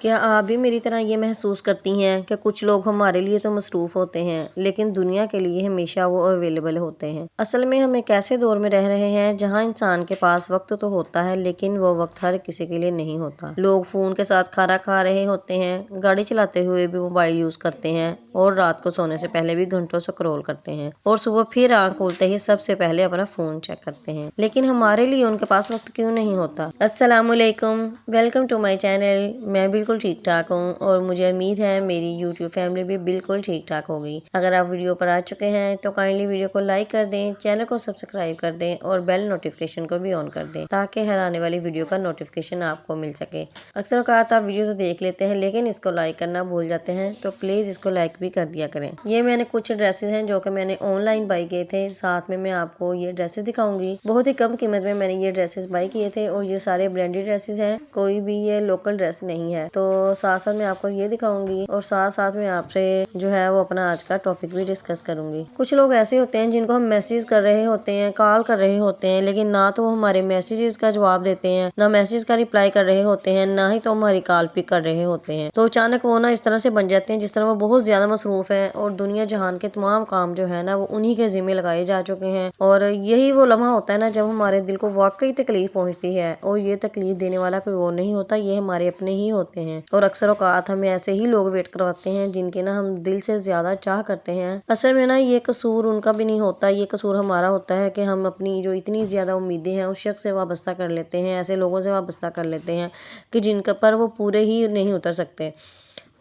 کیا آپ بھی میری طرح یہ محسوس کرتی ہیں کہ کچھ لوگ ہمارے لیے تو مصروف ہوتے ہیں لیکن دنیا کے لیے ہمیشہ وہ اویلیبل ہوتے ہیں؟ اصل میں ہم ایک ایسے دور میں رہ رہے ہیں جہاں انسان کے پاس وقت تو ہوتا ہے لیکن وہ وقت ہر کسی کے لیے نہیں ہوتا۔ لوگ فون کے ساتھ کھانا کھا رہے ہوتے ہیں، گاڑی چلاتے ہوئے بھی موبائل یوز کرتے ہیں اور رات کو سونے سے پہلے بھی گھنٹوں سکرول کرتے ہیں اور صبح پھر آنکھ کھولتے ہی سب سے پہلے اپنا فون چیک کرتے ہیں۔ لیکن ہمارے لیے ان کے پاس وقت کیوں نہیں ہوتا؟ السلام علیکم، ویلکم ٹو مائی چینل۔ میں بالکل ٹھیک ٹھاک ہوں اور مجھے امید ہے میری یوٹیوب فیملی بھی بالکل ٹھیک ٹھاک ہوگی۔ اگر آپ ویڈیو پر آ چکے ہیں تو کائنڈلی ویڈیو کو لائک کر دیں، چینل کو سبسکرائب کر دیں اور بیل نوٹیفیکیشن کو بھی آن کر دیں تاکہ ہر آنے والی ویڈیو کا نوٹیفیکیشن آپ کو مل سکے۔ اکثر اوقات آپ ویڈیو تو دیکھ لیتے ہیں لیکن اس کو لائک کرنا بھول جاتے ہیں، تو پلیز اس کو لائک بھی کر دیا کریں۔ یہ میں نے کچھ ڈریسز ہیں جو کہ میں نے آن لائن بائی کیے تھے، ساتھ میں آپ کو یہ ڈریسز دکھاؤں گی۔ بہت ہی کم قیمت میں نے یہ ڈریسز بائی کیے تھے اور یہ سارے برانڈیڈ ڈریسز ہیں، کوئی بھی یہ لوکل ڈریس نہیں ہے۔ تو ساتھ ساتھ میں آپ کو یہ دکھاؤں گی اور ساتھ ساتھ میں آپ سے جو ہے وہ اپنا آج کا ٹاپک بھی ڈسکس کروں گی۔ کچھ لوگ ایسے ہوتے ہیں جن کو ہم میسیج کر رہے ہوتے ہیں، کال کر رہے ہوتے ہیں، لیکن نہ تو وہ ہمارے میسیجز کا جواب دیتے ہیں، نہ میسیج کا رپلائی کر رہے ہوتے ہیں، نہ ہی تو ہماری کال پک کر رہے ہوتے ہیں۔ تو اچانک وہ اس طرح سے بن جاتے ہیں جس طرح وہ بہت زیادہ مصروف ہیں اور دنیا جہان کے تمام کام جو ہے نا وہ انہی کے ذمہ لگائے جا چکے ہیں، اور یہی وہ لمحہ ہوتا ہے نا جب ہمارے دل کو واقعی تکلیف پہنچتی ہے، اور یہ تکلیف دینے والا کوئی اور نہیں ہوتا، یہ ہمارے اپنے ہی ہوتے ہیں۔ اور اکثر اوقات ہمیں ایسے ہی لوگ ویٹ کرواتے ہیں جن کے ہم دل سے زیادہ چاہ کرتے ہیں۔ اصل میں یہ قصور ان کا بھی نہیں ہوتا، یہ قصور ہمارا ہوتا ہے کہ ہم اپنی جو اتنی زیادہ امیدیں ہیں اس شخص سے وابستہ کر لیتے ہیں، ایسے لوگوں سے وابستہ کر لیتے ہیں کہ جن پر وہ پورے ہی نہیں اتر سکتے۔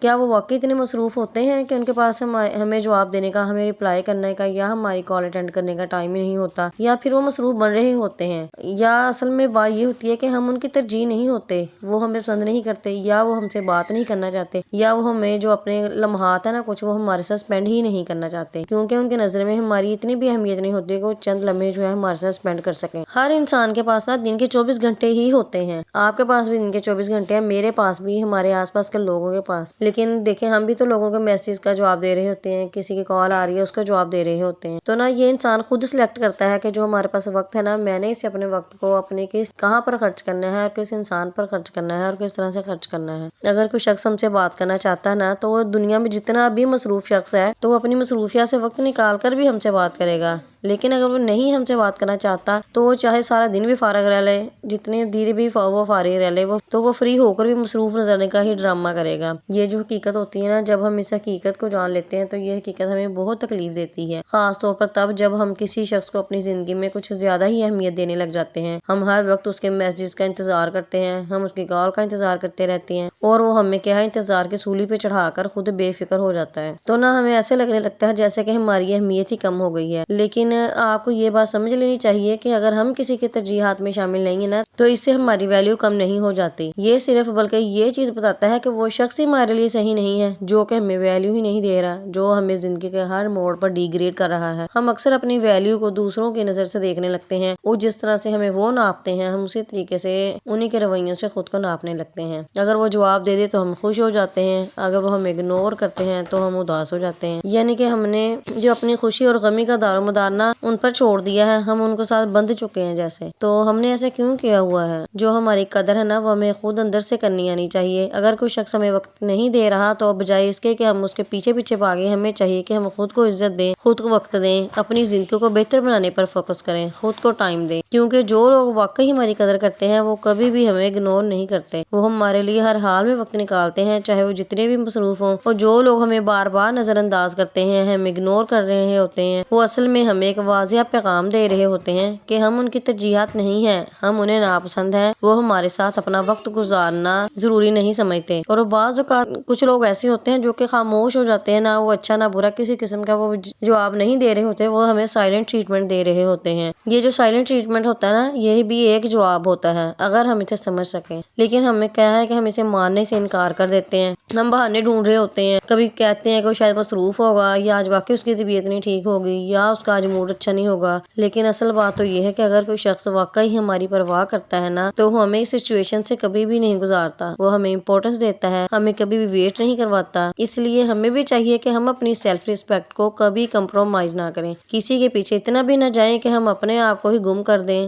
کیا وہ واقعی اتنے مصروف ہوتے ہیں کہ ان کے پاس ہمیں جواب دینے کا، ہمیں رپلائی کرنے کا یا ہماری کال اٹینڈ کرنے کا ٹائم ہی نہیں ہوتا، یا پھر وہ مصروف بن رہے ہوتے ہیں، یا اصل میں بات یہ ہوتی ہے کہ ہم ان کی ترجیح نہیں ہوتے، وہ ہمیں پسند نہیں کرتے، یا وہ ہم سے بات نہیں کرنا چاہتے، یا وہ ہمیں جو اپنے لمحات ہیں نا کچھ وہ ہمارے ساتھ اسپینڈ ہی نہیں کرنا چاہتے، کیونکہ ان کے نظر میں ہماری اتنی بھی اہمیت نہیں ہوتی کہ وہ چند لمحے جو ہے ہمارے ساتھ اسپینڈ کر سکیں۔ ہر انسان کے پاس دن کے 24 گھنٹے ہی ہوتے ہیں، آپ کے پاس بھی دن کے 24 گھنٹے ہیں، میرے پاس بھی، ہمارے آس پاس کے لوگوں کے پاس۔ لیکن دیکھیں ہم بھی تو لوگوں کے میسیج کا جواب دے رہے ہوتے ہیں، کسی کی کال آ رہی ہے اس کا جواب دے رہے ہوتے ہیں، تو یہ انسان خود سلیکٹ کرتا ہے کہ جو ہمارے پاس وقت ہے میں نے اسے اپنے وقت کو اپنے کہاں پر خرچ کرنا ہے اور کس انسان پر خرچ کرنا ہے اور کس طرح سے خرچ کرنا ہے۔ اگر کوئی شخص ہم سے بات کرنا چاہتا ہے تو وہ دنیا میں جتنا بھی مصروف شخص ہے تو وہ اپنی مصروفیات سے وقت نکال کر بھی ہم سے بات کرے گا، لیکن اگر وہ نہیں ہم سے بات کرنا چاہتا تو وہ چاہے سارا دن بھی فارغ رہ لے، جتنے دیر بھی وہ فارغ رہ لے، تو وہ فری ہو کر بھی مصروف نظر آنے کا ہی ڈرامہ کرے گا۔ یہ جو حقیقت ہوتی ہے جب ہم اس حقیقت کو جان لیتے ہیں تو یہ حقیقت ہمیں بہت تکلیف دیتی ہے، خاص طور پر تب جب ہم کسی شخص کو اپنی زندگی میں کچھ زیادہ ہی اہمیت دینے لگ جاتے ہیں۔ ہم ہر وقت اس کے میسیجز کا انتظار کرتے ہیں، ہم اس کی کال کا انتظار کرتے رہتے ہیں، اور وہ ہمیں انتظار کی سولی پہ چڑھا کر خود بے فکر ہو جاتا ہے، تو ہمیں ایسے لگنے لگتا ہے جیسے کہ ہماری اہمیت ہی کم ہو گئی ہے۔ لیکن آپ کو یہ بات سمجھ لینی چاہیے کہ اگر ہم کسی کے ترجیحات میں شامل نہیں ہیں تو اس سے ہماری ویلیو کم نہیں ہو جاتی، یہ صرف بلکہ یہ چیز بتاتا ہے کہ وہ شخص ہی ہمارے لیے صحیح نہیں ہے جو کہ ہمیں ویلیو ہی نہیں دے رہا، جو ہمیں زندگی کے ہر موڑ پر ڈی گریڈ کر رہا ہے۔ ہم اکثر اپنی ویلیو کو دوسروں کی نظر سے دیکھنے لگتے ہیں، اور جس طرح سے ہمیں وہ ناپتے ہیں ہم اسی طریقے سے انہی کے رویوں سے خود کو ناپنے لگتے ہیں۔ اگر وہ جواب دے دے تو ہم خوش ہو جاتے ہیں، اگر وہ ہمیں اگنور کرتے ہیں تو ہم اداس ہو جاتے ہیں، یعنی کہ ہم نے جو اپنی خوشی اور غمی کا دار و مدار ان پر چھوڑ دیا ہے، ہم ان کے ساتھ بندھ چکے ہیں جیسے۔ تو ہم نے ایسا کیوں کیا ہوا ہے؟ جو ہماری قدر ہے وہ ہمیں خود اندر سے کرنی آنی چاہیے۔ اگر کوئی شخص ہمیں وقت نہیں دے رہا تو بجائے اس کے کہ ہم اس کے پیچھے پیچھے بھاگیں، ہمیں چاہیے کہ ہم خود کو عزت دیں، خود کو وقت دیں، اپنی زندگی کو بہتر بنانے پر فوکس کریں، خود کو ٹائم دیں، کیونکہ جو لوگ واقعی ہماری قدر کرتے ہیں وہ کبھی بھی ہمیں اگنور نہیں کرتے، وہ ہمارے لیے ہر حال میں وقت نکالتے ہیں، چاہے وہ جتنے بھی مصروف ہوں۔ اور جو لوگ ہمیں بار بار نظر انداز کرتے ہیں، ہم اگنور کر رہے ہوتے ہیں، وہ اصل میں ہمیں ایک واضح پیغام دے رہے ہوتے ہیں کہ ہم ان کی ترجیحات نہیں ہیں، ہم انہیں ناپسند ہیں، وہ ہمارے ساتھ اپنا وقت گزارنا ضروری نہیں سمجھتے۔ اور بعض اوقات کچھ لوگ ایسے ہوتے ہیں جو کہ خاموش ہو جاتے ہیں، نہ وہ اچھا نہ برا کسی قسم کا وہ جواب نہیں دے رہے ہوتے، وہ ہمیں سائلنٹ ٹریٹمنٹ دے رہے ہوتے ہیں۔ یہ جو سائلنٹ ٹریٹمنٹ ہوتا ہے یہ بھی ایک جواب ہوتا ہے اگر ہم اسے سمجھ سکیں، لیکن ہمیں کیا ہے کہ ہم اسے ماننے سے انکار کر دیتے ہیں، ہم بہانے ڈھونڈ رہے ہوتے ہیں، کبھی کہتے ہیں کہ وہ شاید مصروف ہوگا، یا آج واقعی اس کی طبیعت نہیں ٹھیک ہوگی، یا اس کا آج موڈ اچھا نہیں ہوگا۔ لیکن اصل بات تو یہ ہے کہ اگر کوئی شخص واقعی ہماری پرواہ کرتا ہے تو وہ ہمیں اس سچویشن سے کبھی بھی نہیں گزارتا، وہ ہمیں امپورٹنس دیتا ہے، ہمیں کبھی بھی ویٹ نہیں کرواتا۔ اس لیے ہمیں بھی چاہیے کہ ہم اپنی سیلف ریسپیکٹ کو کبھی کمپرومائز نہ کریں، کسی کے پیچھے اتنا بھی نہ جائیں کہ ہم اپنے آپ کو ہی گم کر دیں،